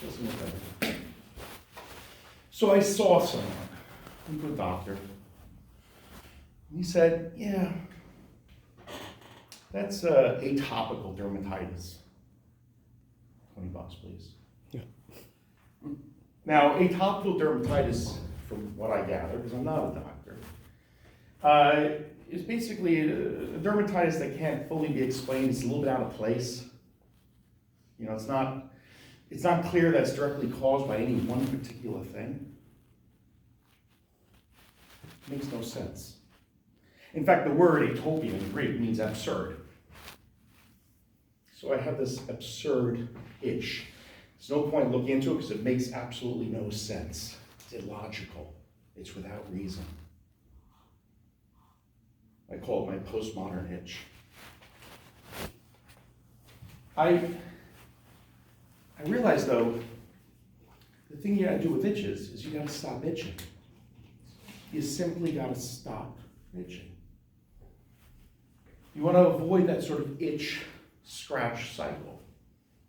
Doesn't look better. So I saw someone, went to a doctor, and he said, yeah, that's atopical dermatitis. $20, please. Yeah. Now, atopical dermatitis, from what I gather, because I'm not a doctor, is basically a dermatitis that can't fully be explained. It's a little bit out of place. You know, it's not clear that it's directly caused by any one particular thing. It makes no sense. In fact, the word atopia in Greek means absurd. So I have this absurd itch. There's no point looking into it because it makes absolutely no sense. It's illogical. It's without reason. I call it my postmodern itch. I realize, though, the thing you gotta do with itches is you gotta stop itching. You simply gotta stop itching. You wanna avoid that sort of itch-scratch cycle.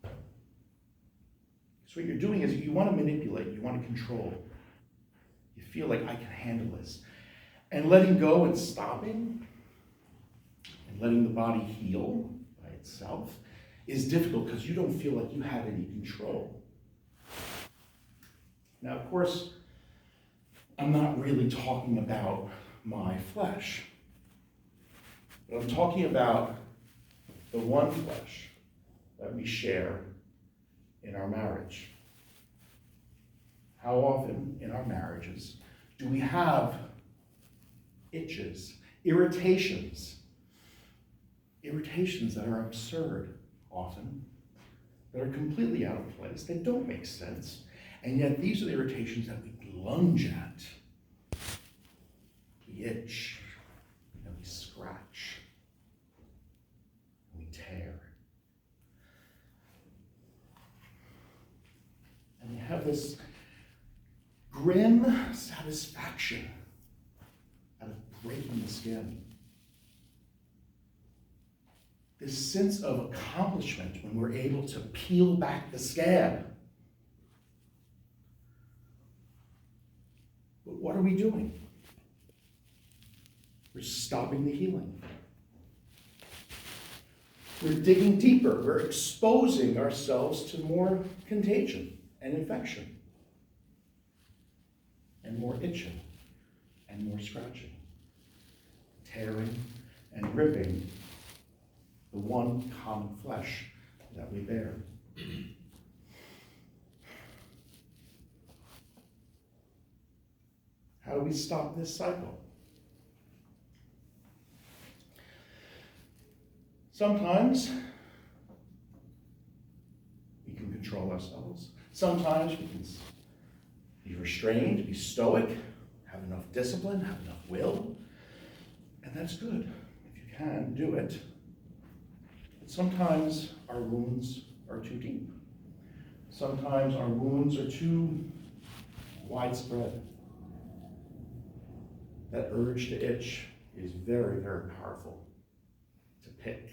So what you're doing is you wanna manipulate, you wanna control. You feel like I can handle this. And letting go and stopping, and letting the body heal by itself, is difficult because you don't feel like you have any control. Now, of course, I'm not really talking about my flesh, but I'm talking about the one flesh that we share in our marriage. How often in our marriages do we have itches, irritations that are absurd often, that are completely out of place, that don't make sense, and yet these are the irritations that we lunge at. We itch, and we scratch, and we tear. And we have this grim satisfaction out of breaking the skin. This sense of accomplishment when we're able to peel back the scab. But what are we doing? We're stopping the healing. We're digging deeper. We're exposing ourselves to more contagion and infection, and more itching, and more scratching, tearing and ripping the one common flesh that we bear. How do we stop this cycle? Sometimes we can control ourselves. Sometimes we can be restrained, be stoic, have enough discipline, have enough will, and that's good. If you can, do it. Sometimes our wounds are too deep. Sometimes our wounds are too widespread. That urge to itch is very, very powerful. To pick.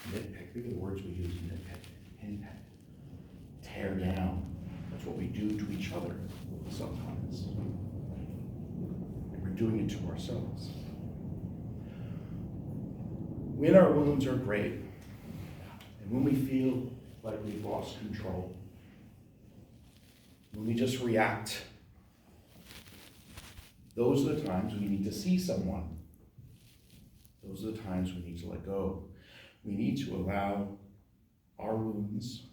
Nitpick. Look at the words we use. Nitpick. Henpeck. Tear down. That's what we do to each other sometimes. And we're doing it to ourselves. When our wounds are great, and when we feel like we've lost control, when we just react, those are the times we need to see someone. Those are the times we need to let go. We need to allow our wounds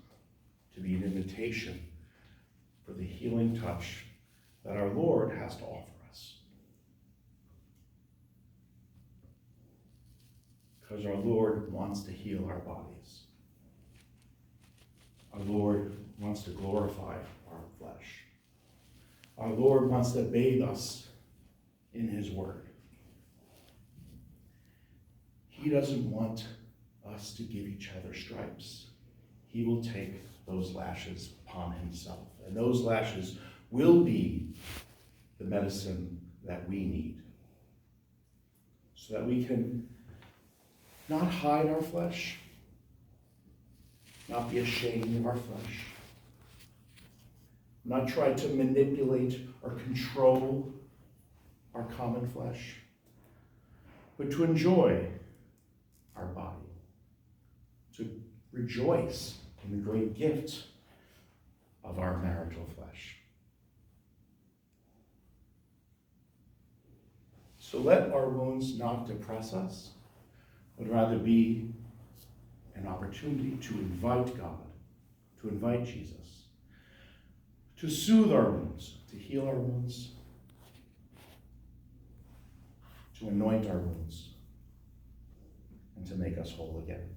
to be an invitation for the healing touch that our Lord has to offer us. Because our Lord wants to heal our bodies. Our Lord wants to glorify our flesh. Our Lord wants to bathe us in his word. He doesn't want us to give each other stripes. He will take those lashes upon himself. And those lashes will be the medicine that we need. So that we can not hide our flesh, not be ashamed of our flesh, not try to manipulate or control our common flesh, but to enjoy our body, to rejoice in the great gift of our marital flesh. So let our wounds not depress us, but rather be an opportunity to invite God, to invite Jesus, to soothe our wounds, to heal our wounds, to anoint our wounds, and to make us whole again.